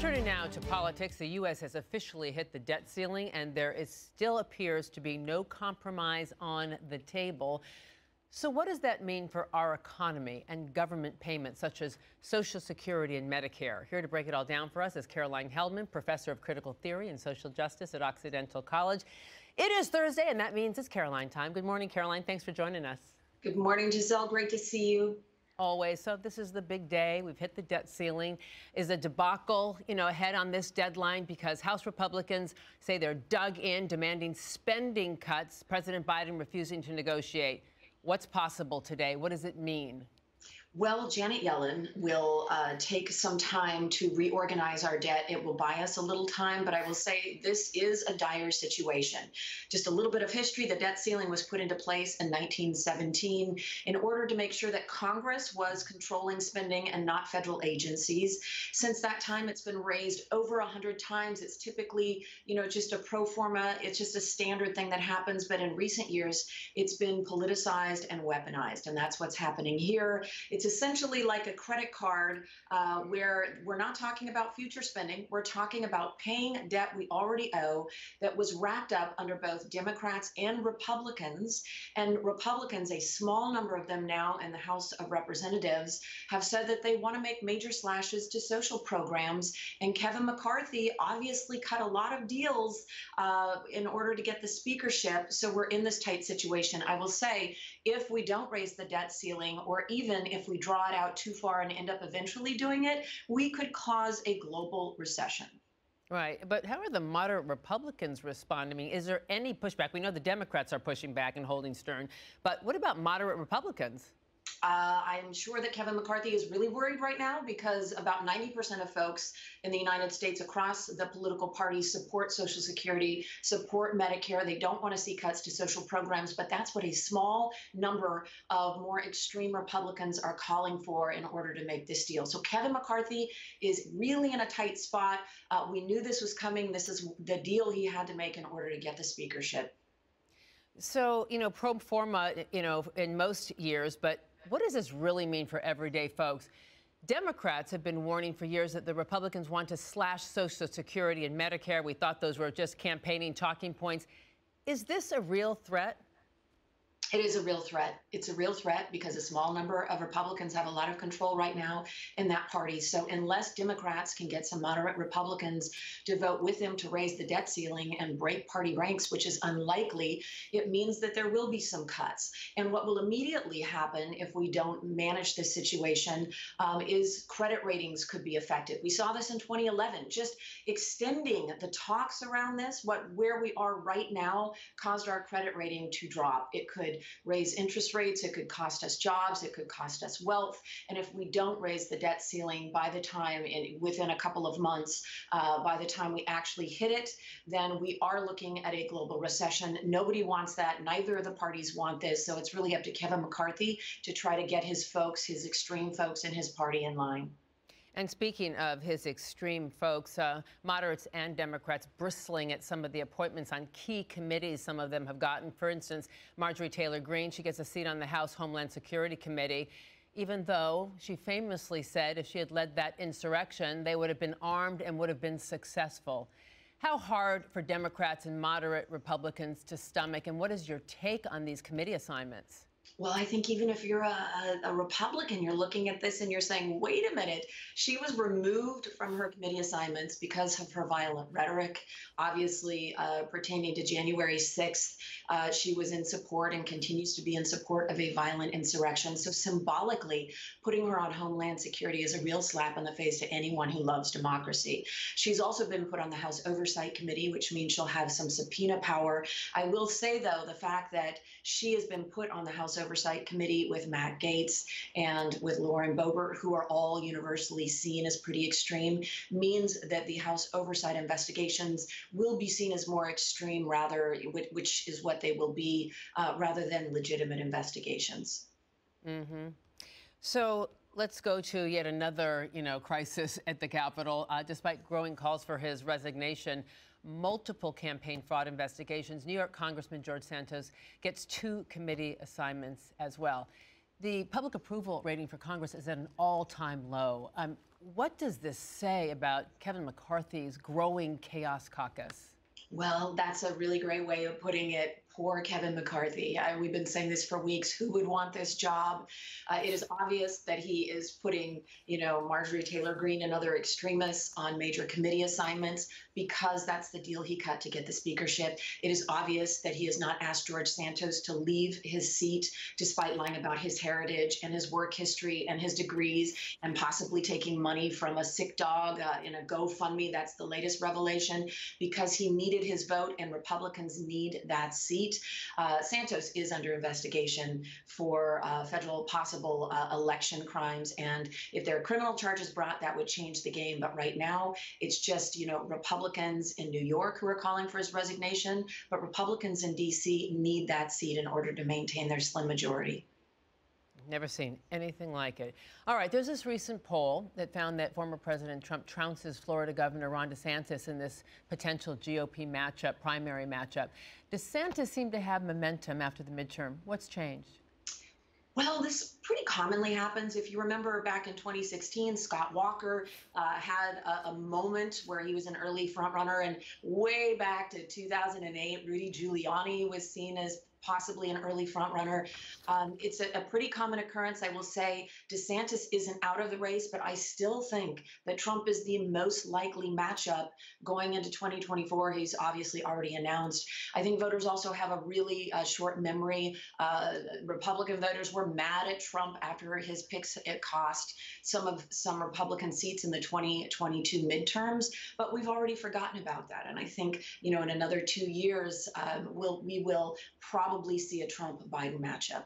Turning now to politics, the U.S. has officially hit the debt ceiling, and still appears to be no compromise on the table. So what does that mean for our economy and government payments, such as Social Security and Medicare? Here to break it all down for us is Caroline Heldman, professor of critical theory and social justice at Occidental College. It is Thursday, and that means it's Caroline time. Good morning, Caroline. Thanks for joining us. Good morning, Giselle. Great to see you. Always. So this is the big day. We've hit the debt ceiling. Is a debacle, ahead on this deadline because House Republicans say they're dug in, demanding spending cuts. President Biden refusing to negotiate. What's possible today? What does it mean? Well, Janet Yellen will take some time to reorganize our debt. It will buy us a little time, but I will say this is a dire situation. Just a little bit of history. The debt ceiling was put into place in 1917 in order to make sure that Congress was controlling spending and not federal agencies. Since that time, it's been raised over 100 times. It's typically, just a pro forma. It's just a standard thing that happens. But in recent years, it's been politicized and weaponized. And that's what's happening here. It's essentially like a credit card where we're not talking about future spending. We're talking about paying debt we already owe that was wrapped up under both Democrats and Republicans. And Republicans, a small number of them now in the House of Representatives, have said that they want to make major slashes to social programs. And Kevin McCarthy obviously cut a lot of deals in order to get the speakership. So we're in this tight situation. I will say, if we don't raise the debt ceiling, or even if we draw it out too far and end up eventually doing it, we could cause a global recession. Right. But how are the moderate Republicans responding? I mean, is there any pushback? We know the Democrats are pushing back and holding stern. But what about moderate Republicans? I'm sure that Kevin McCarthy is really worried right now because about 90% of folks in the United States across the political parties support Social Security, support Medicare. They don't want to see cuts to social programs, but that's what a small number of more extreme Republicans are calling for in order to make this deal. So Kevin McCarthy is really in a tight spot. We knew this was coming. This is the deal he had to make in order to get the speakership. So, pro forma, in most years, but what does this really mean for everyday folks? Democrats have been warning for years that the Republicans want to slash Social Security and Medicare. We thought those were just campaigning talking points. Is this a real threat? It is a real threat. It's a real threat because a small number of Republicans have a lot of control right now in that party. So unless Democrats can get some moderate Republicans to vote with them to raise the debt ceiling and break party ranks, which is unlikely, it means that there will be some cuts. And what will immediately happen if we don't manage this situation is credit ratings could be affected. We saw this in 2011. Just extending the talks around this, where we are right now, caused our credit rating to drop. It could raise interest rates. It could cost us jobs. It could cost us wealth. And if we don't raise the debt ceiling by the time, within a couple of months, by the time we actually hit it, then we are looking at a global recession. Nobody wants that. Neither of the parties want this. So it's really up to Kevin McCarthy to try to get his folks, his extreme folks in his party in line. And speaking of his extreme folks, moderates and Democrats bristling at some of the appointments on key committees some of them have gotten. For instance, Marjorie Taylor Greene, she gets a seat on the House Homeland Security Committee, even though she famously said if she had led that insurrection, they would have been armed and would have been successful. How hard for Democrats and moderate Republicans to stomach, and what is your take on these committee assignments? Well, I think even if you're a Republican, you're looking at this and you're saying, wait a minute, she was removed from her committee assignments because of her violent rhetoric, obviously pertaining to January 6th. She was in support and continues to be in support of a violent insurrection. So symbolically, putting her on Homeland Security is a real slap in the face to anyone who loves democracy. She's also been put on the House Oversight Committee, which means she'll have some subpoena power. I will say, though, the fact that she has been put on the House Oversight Committee with Matt Gaetz and with Lauren Boebert, who are all universally seen as pretty extreme, means that the House Oversight investigations will be seen as more extreme, which is what they will be, rather than legitimate investigations. Mm-hmm. So let's go to yet another, crisis at the Capitol. Despite growing calls for his resignation, multiple campaign fraud investigations, New York Congressman George Santos gets 2 committee assignments as well. The public approval rating for Congress is at an all-time low. What does this say about Kevin McCarthy's growing chaos caucus? Well, that's a really great way of putting it. Poor Kevin McCarthy. We've been saying this for weeks. Who would want this job? It is obvious that he is putting, Marjorie Taylor Greene and other extremists on major committee assignments because that's the deal he cut to get the speakership. It is obvious that he has not asked George Santos to leave his seat, despite lying about his heritage and his work history and his degrees and possibly taking money from a sick dog in a GoFundMe. That's the latest revelation, because he needed his vote and Republicans need that seat. Santos is under investigation for federal possible election crimes. And if there are criminal charges brought, that would change the game. But right now, it's just, Republicans in New York who are calling for his resignation. But Republicans in D.C. need that seat in order to maintain their slim majority. Never seen anything like it. All right, there's this recent poll that found that former President Trump trounces Florida Governor Ron DeSantis in this potential GOP matchup, primary matchup. DeSantis seemed to have momentum after the midterm. What's changed? Well, this pretty commonly happens. If you remember back in 2016, Scott Walker had a moment where he was an early frontrunner, and way back to 2008, Rudy Giuliani was seen as possibly an early frontrunner. It's a pretty common occurrence. I will say DeSantis isn't out of the race, but I still think that Trump is the most likely matchup going into 2024. He's obviously already announced. I think voters also have a really short memory. Republican voters were mad at Trump after his picks. It cost some Republican seats in the 2022 midterms, but we've already forgotten about that. And I think, in another 2 years, we will probably see a Trump-Biden matchup.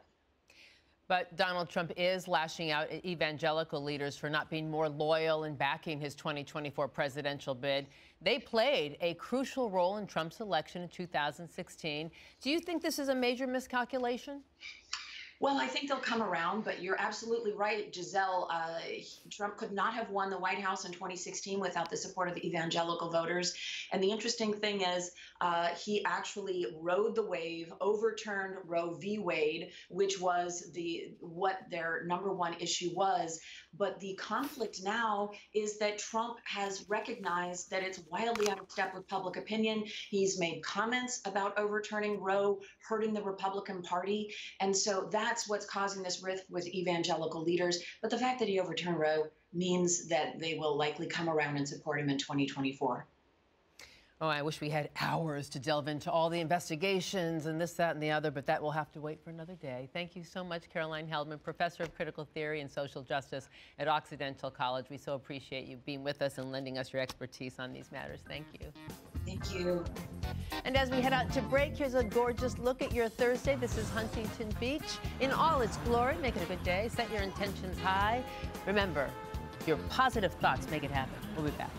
But Donald Trump is lashing out at evangelical leaders for not being more loyal in backing his 2024 presidential bid. They played a crucial role in Trump's election in 2016. Do you think this is a major miscalculation? Well, I think they'll come around, but you're absolutely right, Giselle. Trump could not have won the White House in 2016 without the support of the evangelical voters. And the interesting thing is he actually rode the wave, overturned Roe v. Wade, which was what their number one issue was. But the conflict now is that Trump has recognized that it's wildly out of step with public opinion. He's made comments about overturning Roe, hurting the Republican Party. And so that's what's causing this rift with evangelical leaders. But the fact that he overturned Roe means that they will likely come around and support him in 2024. Oh, I wish we had hours to delve into all the investigations and this, that, and the other, but that will have to wait for another day. Thank you so much, Caroline Heldman, professor of critical theory and social justice at Occidental College. We so appreciate you being with us and lending us your expertise on these matters. Thank you. Thank you. And as we head out to break, here's a gorgeous look at your Thursday. This is Huntington Beach in all its glory. Make it a good day. Set your intentions high. Remember, your positive thoughts make it happen. We'll be back.